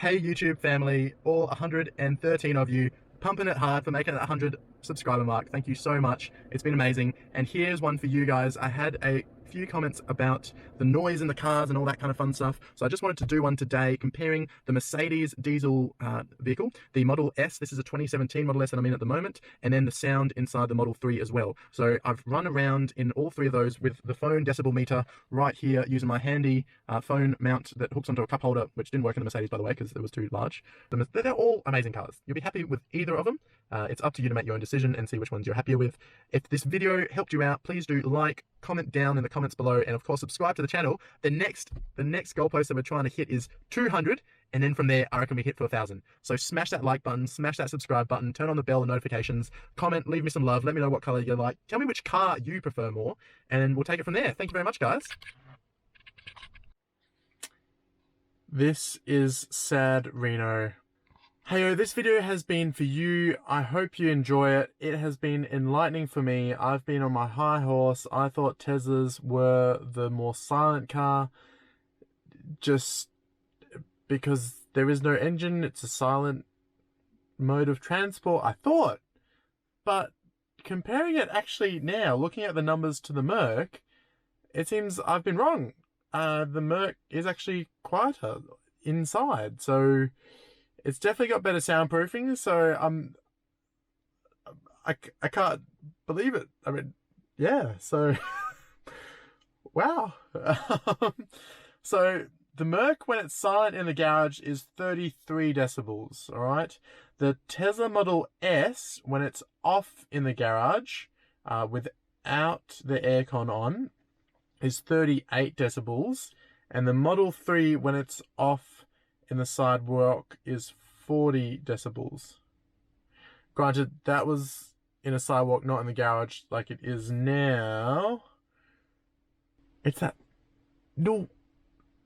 Hey YouTube family, all 113 of you, pumping it hard for making that 100 subscriber mark. Thank you so much. It's been amazing. And here's one for you guys. I had a few comments about the noise in the cars and all that kind of fun stuff. So I just wanted to do one today comparing the Mercedes diesel vehicle, the Model S. This is a 2017 Model S that I'm in at the moment, and then the sound inside the Model 3 as well. So I've run around in all three of those with the phone decibel meter right here using my handy phone mount that hooks onto a cup holder, which didn't work in the Mercedes, by the way, because it was too large. They're all amazing cars. You'll be happy with either of them. It's up to you to make your own decision and see which ones you're happier with. If this video helped you out, please do like, comment down in the comments below, and of course subscribe to the channel. The next goalpost that we're trying to hit is 200, and then from there I reckon we hit for 1,000. So smash that like button, smash that subscribe button, turn on the bell and notifications, comment, leave me some love, let me know what color you like, tell me which car you prefer more, and we'll take it from there. Thank you very much, guys. This is sad Rino. Heyo, this video has been for you. I hope you enjoy it. It has been enlightening for me. I've been on my high horse. I thought Teslas were the more silent car, just because there is no engine. It's a silent mode of transport, I thought. But comparing it actually now, looking at the numbers to the Merc, it seems I've been wrong. The Merc is actually quieter inside, so it's definitely got better soundproofing. So I can't believe it. I mean, yeah. So wow. So the Merc, when it's silent in the garage, is 33 decibels. All right. The Tesla Model S, when it's off in the garage, without the aircon on, is 38 decibels, and the Model 3, when it's off in the sidewalk, is 40 decibels. Granted, that was in a sidewalk, not in the garage like it is now. It's that no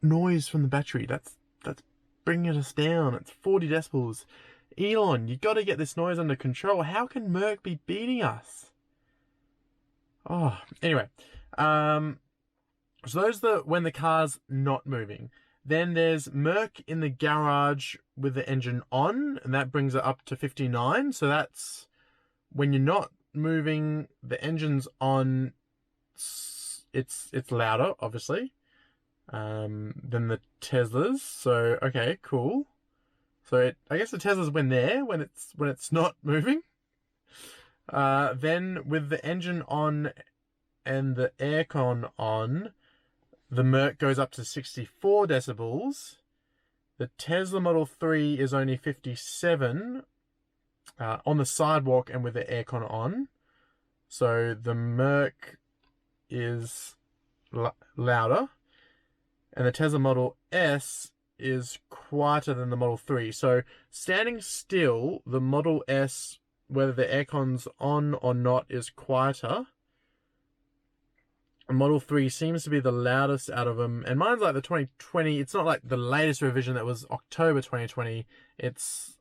noise from the battery that's bringing us down. It's 40 decibels. Elon, you got to get this noise under control. How can Merc be beating us? Oh, anyway. So those are when the car's not moving. Then there's Merc in the garage with the engine on, and that brings it up to 59. So that's when you're not moving, the engine's on, it's louder, obviously, than the Teslas. So okay, cool. So I guess the Teslas win there when it's not moving. Then with the engine on and the aircon on, the Merc goes up to 64 decibels. The Tesla Model 3 is only 57 on the sidewalk and with the aircon on. So the Merc is louder. And the Tesla Model S is quieter than the Model 3. So standing still, the Model S, whether the aircon's on or not, is quieter. Model 3 seems to be the loudest out of them, and mine's like the 2020. It's not like the latest revision that was October 2020. It's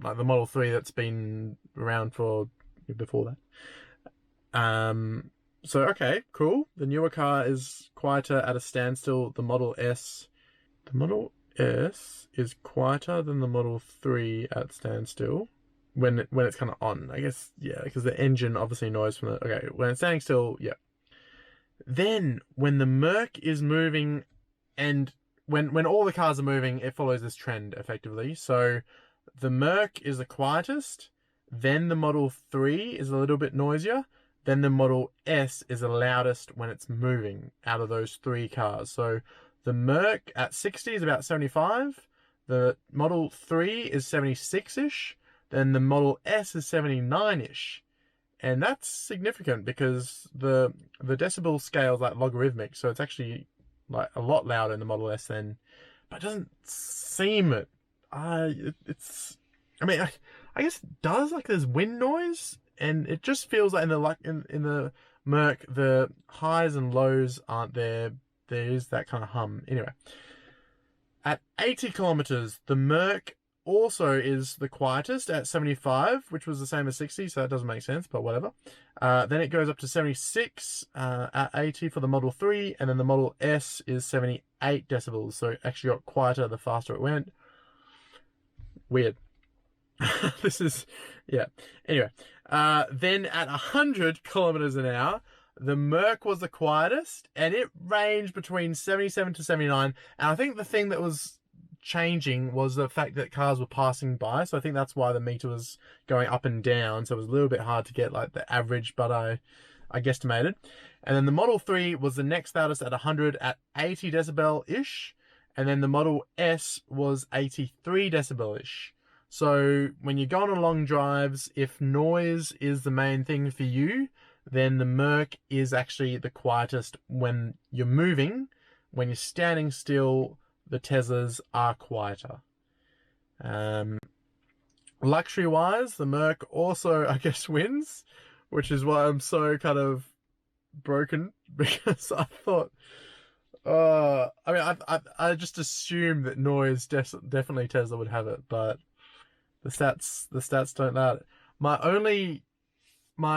like the Model 3 that's been around for before that. So okay, cool. The newer car is quieter at a standstill. The Model S is quieter than the Model 3 at standstill when it's kind of on. I guess, yeah, because the engine obviously noise from the, okay, when it's standing still, yeah. Then, when the Merc is moving, and when all the cars are moving, it follows this trend, effectively. So, the Merc is the quietest, then the Model 3 is a little bit noisier, then the Model S is the loudest when it's moving out of those three cars. So, the Merc at 60 is about 75, the Model 3 is 76-ish, then the Model S is 79-ish. And that's significant because the decibel scale is like logarithmic, so it's actually like a lot louder in the Model S then, but it doesn't seem it. It's, I mean, I guess it does. Like there's wind noise, and it just feels like in the Merc, the highs and lows aren't there. There is that kind of hum. Anyway, at 80 kilometers, the Merc also is the quietest at 75, which was the same as 60, so that doesn't make sense, but whatever. Then it goes up to 76 at 80 for the Model 3, and then the Model S is 78 decibels, so it actually got quieter the faster it went. Weird. This is, yeah. Anyway, then at 100 kilometers an hour, the Merc was the quietest, and it ranged between 77 to 79. And I think the thing that was changing was the fact that cars were passing by. So I think that's why the meter was going up and down. So it was a little bit hard to get like the average, but I guesstimated. And then the Model 3 was the next loudest at 100 at 80 decibel-ish. And then the Model S was 83 decibel-ish. So when you're going on long drives, if noise is the main thing for you, then the Merc is actually the quietest when you're moving. When you're standing still, the Teslas are quieter. Luxury-wise, the Merc also, I guess, wins, which is why I'm so kind of broken, because I thought, I just assumed that noise definitely Tesla would have it, but the stats don't allow it. My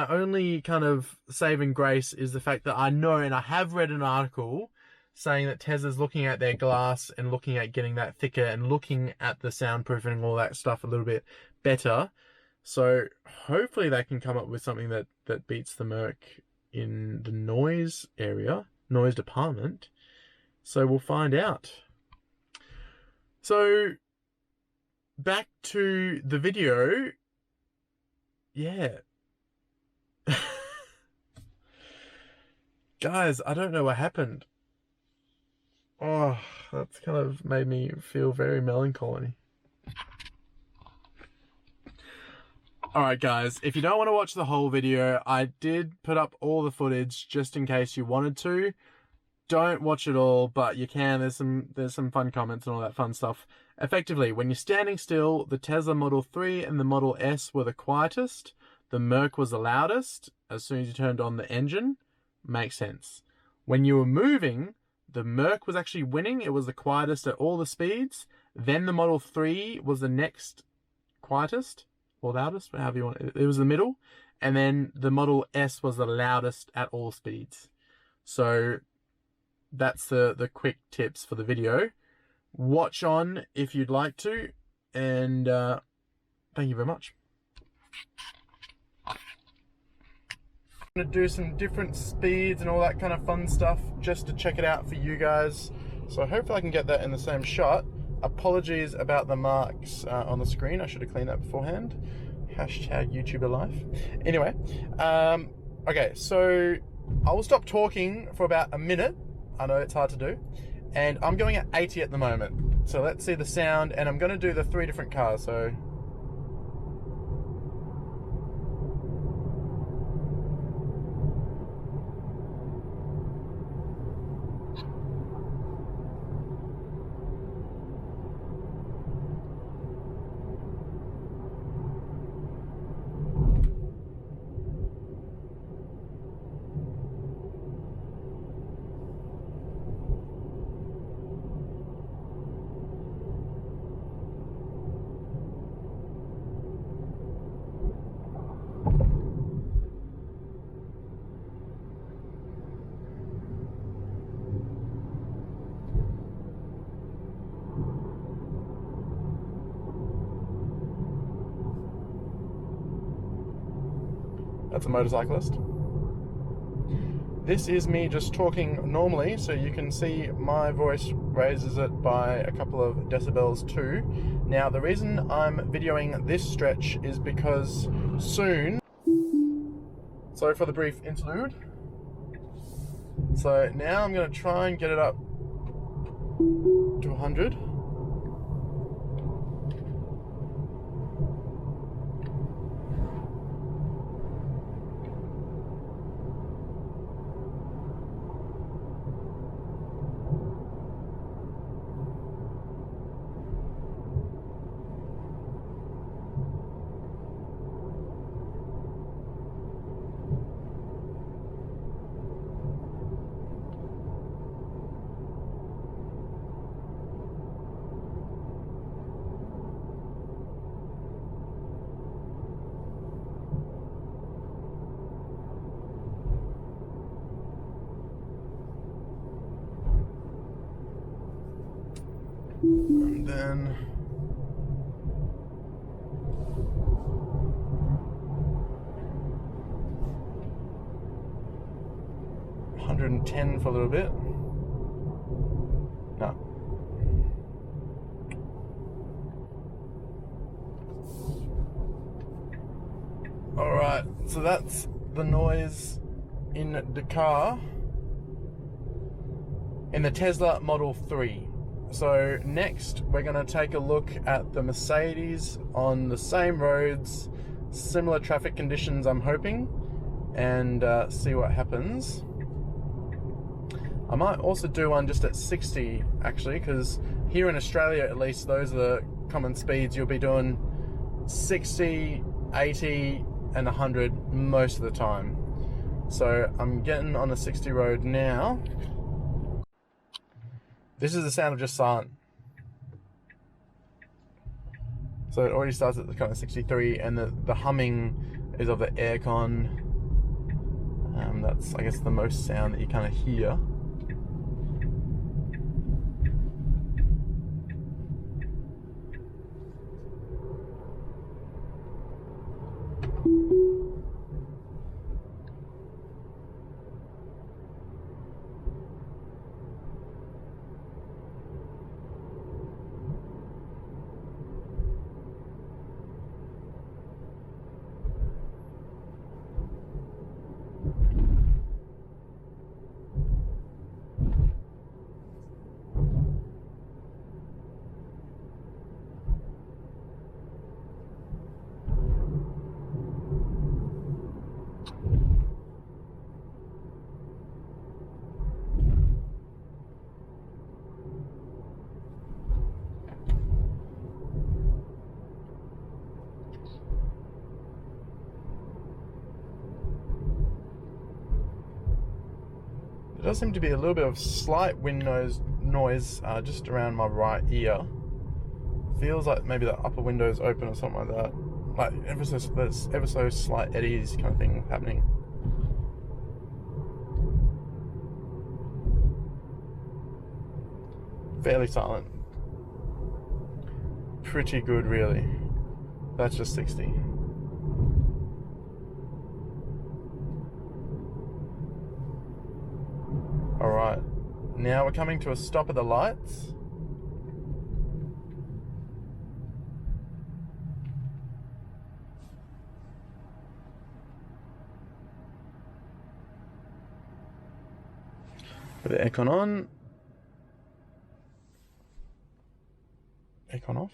only kind of saving grace is the fact that I know, and I have read an article saying that Tesla's looking at their glass and looking at getting that thicker and looking at the soundproofing and all that stuff a little bit better. So hopefully they can come up with something that beats the Merc in the noise department. So we'll find out. So back to the video. Yeah. Guys, I don't know what happened. Oh, that's kind of made me feel very melancholy. Alright guys, if you don't want to watch the whole video, I did put up all the footage just in case you wanted to. Don't watch it all, but you can. There's some fun comments and all that fun stuff. Effectively, when you're standing still, the Tesla Model 3 and the Model S were the quietest. The Merc was the loudest as soon as you turned on the engine. Makes sense. When you were moving, the Merc was actually winning. It was the quietest at all the speeds. Then the Model 3 was the next quietest, or loudest, however you want it. It was the middle. And then the Model S was the loudest at all speeds. So that's the quick tips for the video. Watch on if you'd like to. And thank you very much. I'm going to do some different speeds and all that kind of fun stuff just to check it out for you guys. So hopefully I can get that in the same shot. Apologies about the marks on the screen. I should have cleaned that beforehand. Hashtag YouTuber life. Anyway, okay, so I will stop talking for about a minute. I know it's hard to do. And I'm going at 80 at the moment. So let's see the sound, and I'm going to do the 3 different cars. So that's a motorcyclist. This is me just talking normally, so you can see my voice raises it by a couple of decibels too. Now, the reason I'm videoing this stretch is because soon... Sorry for the brief interlude. So now I'm going to try and get it up to 100. And then 110 for a little bit. No. Alright, so that's the noise in the car in the Tesla Model 3. So next we're going to take a look at the Mercedes on the same roads, similar traffic conditions I'm hoping, and see what happens. I might also do one just at 60 actually, because here in Australia at least those are the common speeds. You'll be doing 60, 80 and 100 most of the time. So I'm getting on a 60 road now. This is the sound of just silent. So it already starts at the kind of 63, and the humming is of the aircon. That's, I guess, the most sound that you kind of hear. There does seem to be a little bit of slight wind noise just around my right ear. Feels like maybe the upper window is open or something like that. Like there's ever so slight eddies kind of thing happening. Fairly silent. Pretty good, really. That's just 60. Alright, now we're coming to a stop at the lights. Put the aircon on. Aircon off.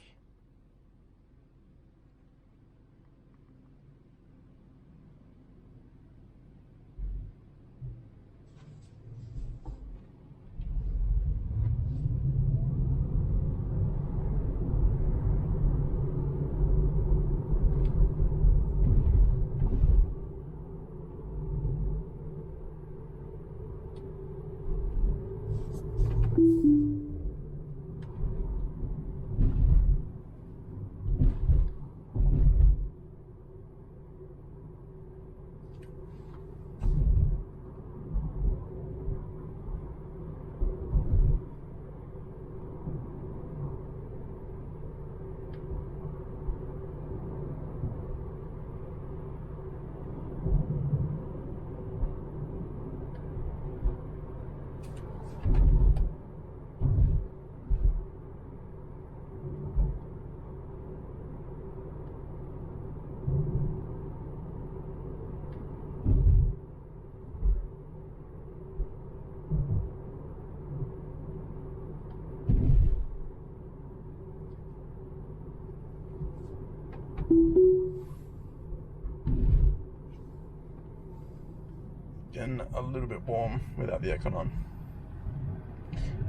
Getting a little bit warm without the aircon on.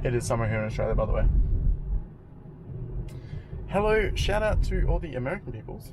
It is summer here in Australia, by the way. Hello, shout out to all the American peoples.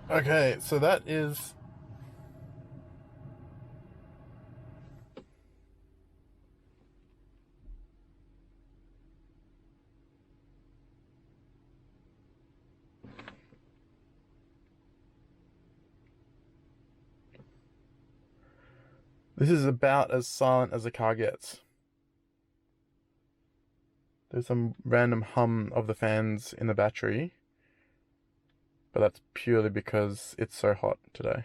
Okay, so that is... This is about as silent as a car gets. There's some random hum of the fans in the battery, but that's purely because it's so hot today.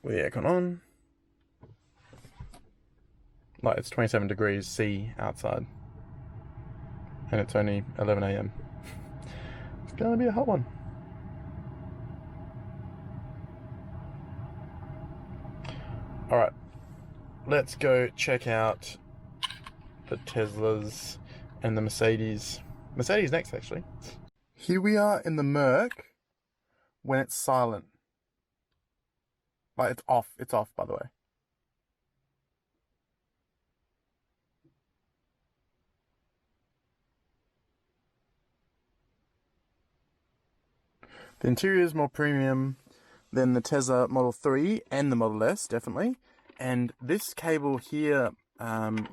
With the aircon on. Like, it's 27 degrees C outside. And it's only 11 AM. It's gonna be a hot one. Alright, let's go check out the Teslas and the Mercedes. Mercedes next, actually. Here we are in the Merc when it's silent. Like, it's off, by the way. The interior is more premium than the Tesla Model 3 and the Model S, definitely. And this cable here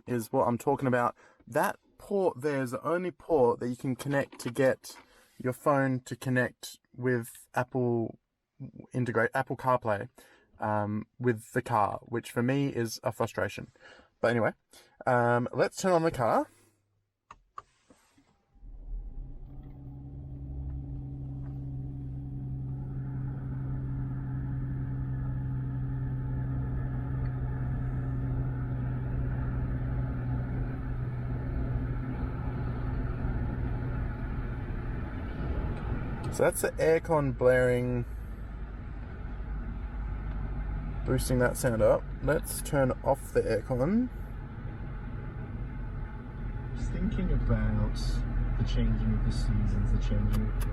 is what I'm talking about. That port there is the only port that you can connect to get your phone to connect with Apple CarPlay with the car, which for me is a frustration. But anyway, let's turn on the car. So that's the aircon blaring, boosting that sound up. Let's turn off the aircon. Just thinking about the changing of the seasons, the changing of the...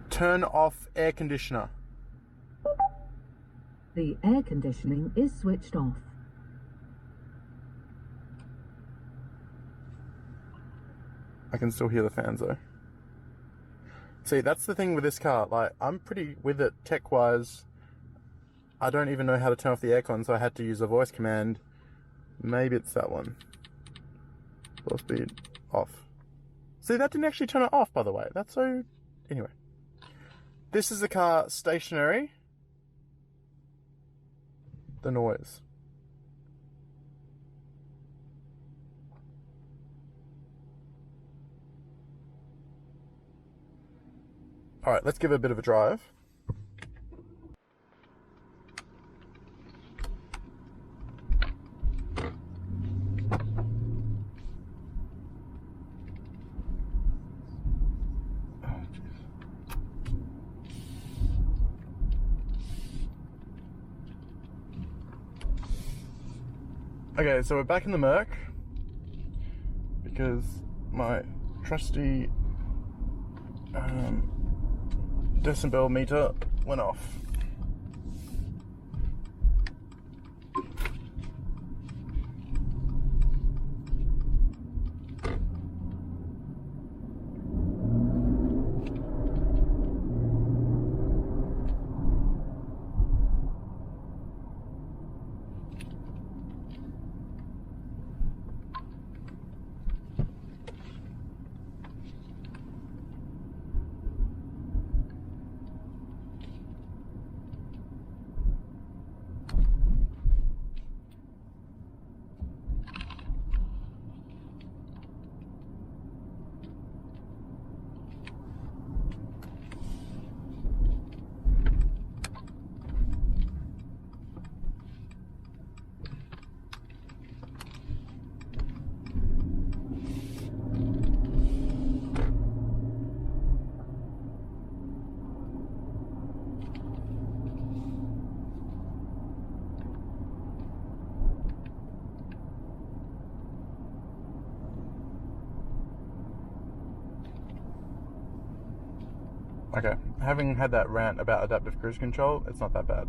Turn off air conditioner. The air conditioning is switched off. I can still hear the fans though. See, that's the thing with this car. Like, I'm pretty with it tech-wise. I don't even know how to turn off the aircon, so I had to use a voice command. Maybe it's that one. Floor speed off. See, that didn't actually turn it off, by the way. That's so... Anyway. This is the car stationary. The noise. Alright, let's give it a bit of a drive. Okay, so we're back in the Merc because my trusty decibel meter went off. Okay, having had that rant about adaptive cruise control, it's not that bad.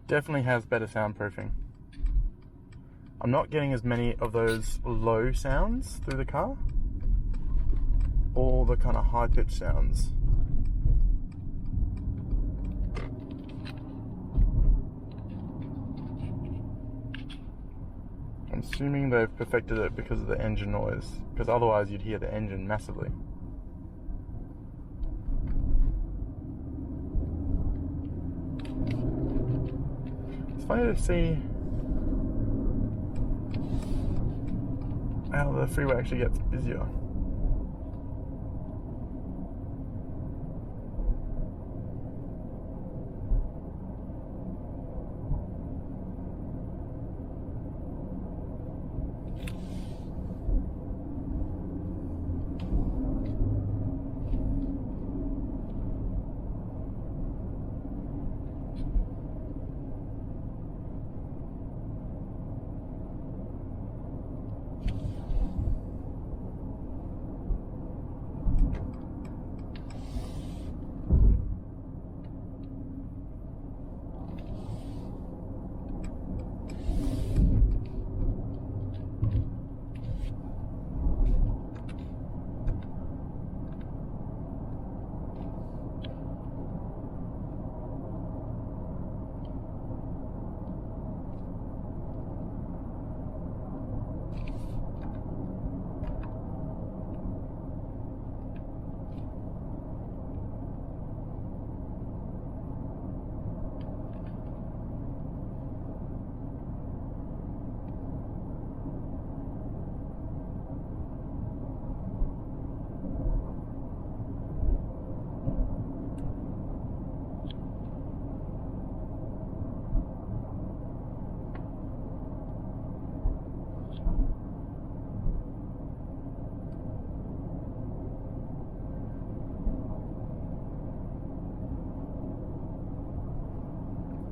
Definitely has better soundproofing. I'm not getting as many of those low sounds through the car, or the kind of high-pitched sounds. I'm assuming they've perfected it because of the engine noise, because otherwise you'd hear the engine massively. It's funny to see how the freeway actually gets busier.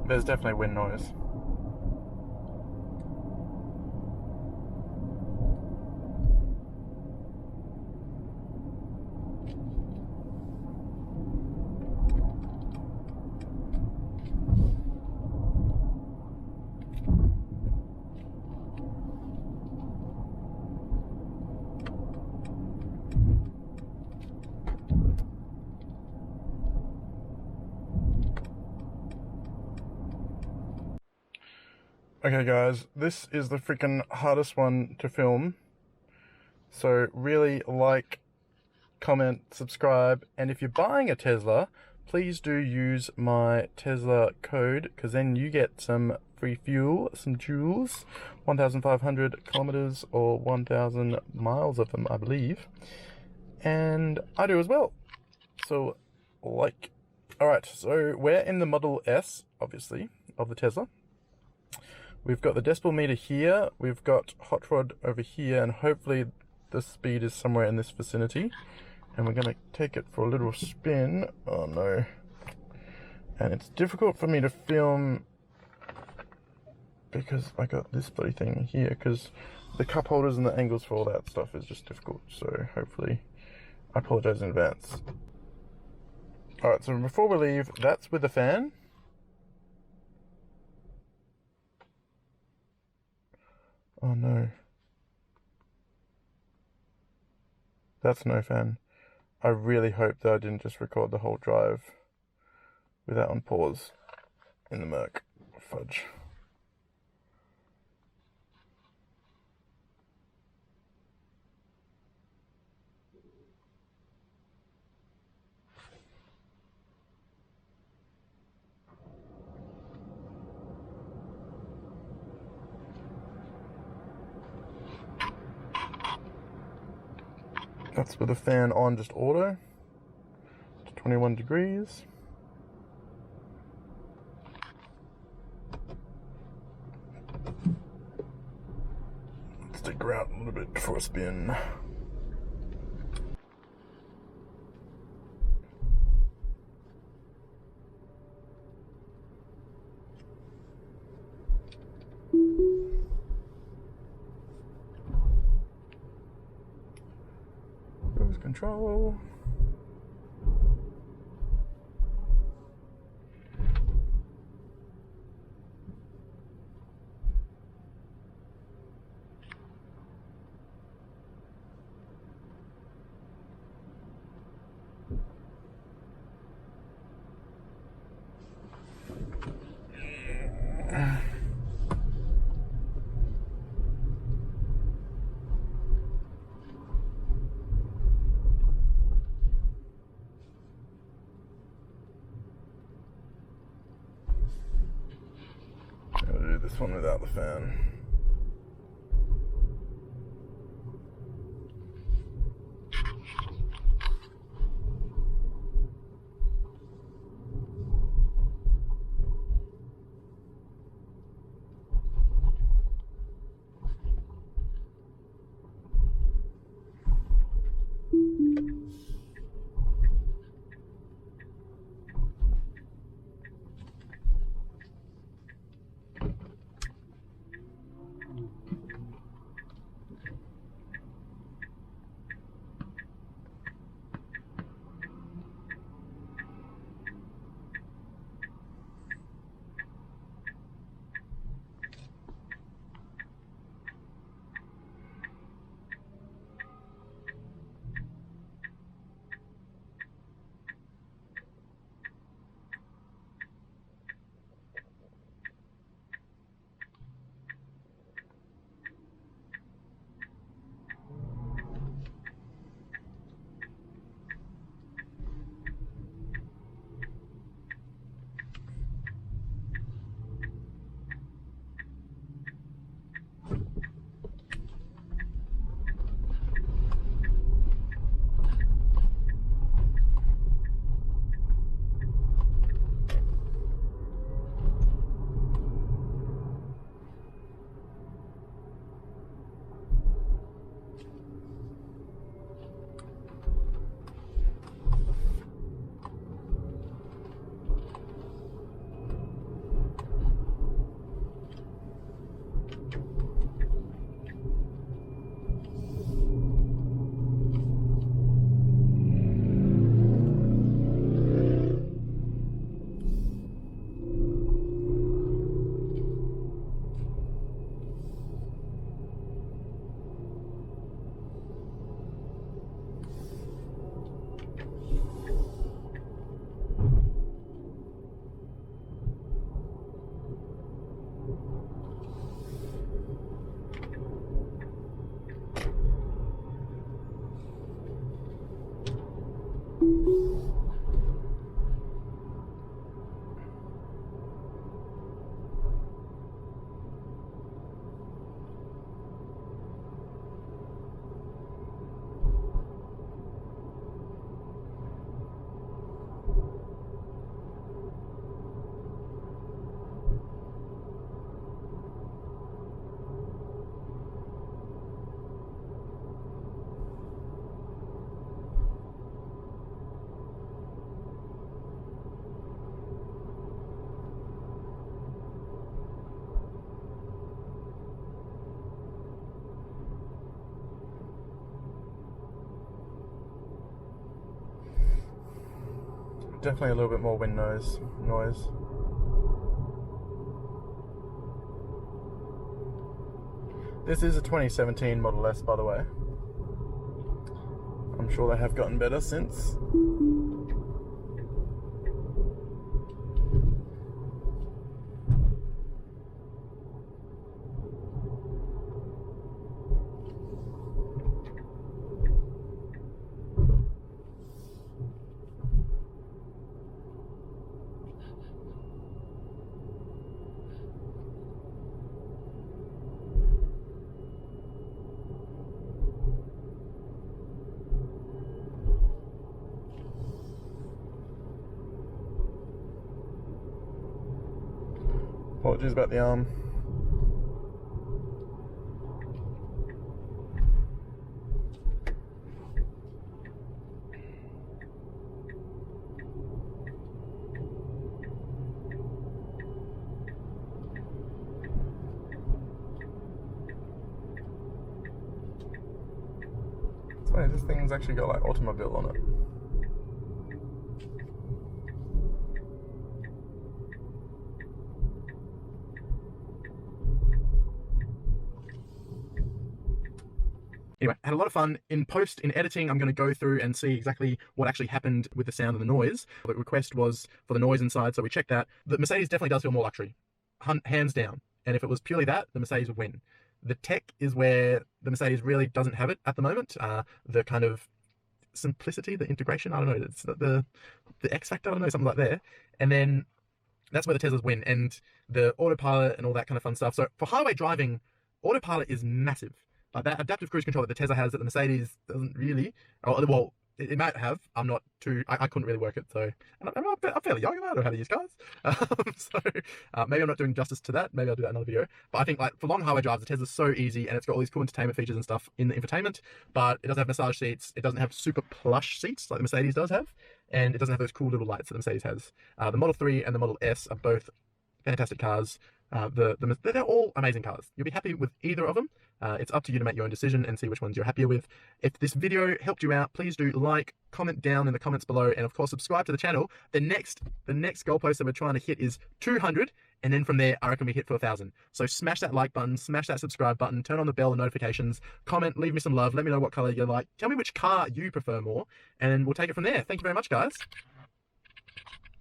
There's definitely wind noise. Okay guys, this is the freaking hardest one to film. So really like, comment, subscribe, and if you're buying a Tesla, please do use my Tesla code, because then you get some free fuel, some joules, 1,500 kilometers or 1,000 miles of them, I believe. And I do as well. So like, alright, so we're in the Model S, obviously, of the Tesla. We've got the decibel meter here, we've got hot rod over here, and hopefully the speed is somewhere in this vicinity. And we're going to take it for a little spin. Oh no. And it's difficult for me to film because I got this bloody thing here, because the cup holders and the angles for all that stuff is just difficult. So hopefully, I apologize in advance. Alright, so before we leave, that's with the fan. Oh no. That's no fan. I really hope that I didn't just record the whole drive without on pause in the Merc. fudge. That's with the fan on just auto. It's 21 degrees. Let's take her out a little bit for a spin. Cruise control. I'll do this one without the fan. Definitely a little bit more wind noise. This is a 2017 Model S, by the way. I'm sure they have gotten better since. Apologies about the arm. It's funny, this thing's actually got like automobile on it. Anyway, I had a lot of fun. In post, in editing, I'm going to go through and see exactly what actually happened with the sound and the noise. The request was for the noise inside, so we checked that. The Mercedes definitely does feel more luxury, hands down. And if it was purely that, the Mercedes would win. The tech is where the Mercedes really doesn't have it at the moment. The kind of simplicity, the integration, I don't know, it's the X factor, I don't know, something like that. And then that's where the Teslas win, and the autopilot and all that kind of fun stuff. So for highway driving, autopilot is massive. Like that adaptive cruise control that the Tesla has that the Mercedes doesn't really. Well, it might have. I'm not too. I couldn't really work it, so I'm fairly young. I don't know how to use cars, so maybe I'm not doing justice to that. Maybe I'll do that in another video. But I think like for long highway drives, the Tesla's so easy, and it's got all these cool entertainment features and stuff in the infotainment. But it doesn't have massage seats. It doesn't have super plush seats like the Mercedes does have, and it doesn't have those cool little lights that the Mercedes has. The Model 3 and the Model S are both fantastic cars. They're all amazing cars. You'll be happy with either of them. It's up to you to make your own decision and see which ones you're happier with. If this video helped you out, please do like, comment down in the comments below, and of course subscribe to the channel. The next goalpost that we're trying to hit is 200, and then from there I reckon we hit for 1,000. So smash that like button, smash that subscribe button, turn on the bell and notifications, comment, leave me some love, let me know what color you like, tell me which car you prefer more, and we'll take it from there. Thank you very much, guys.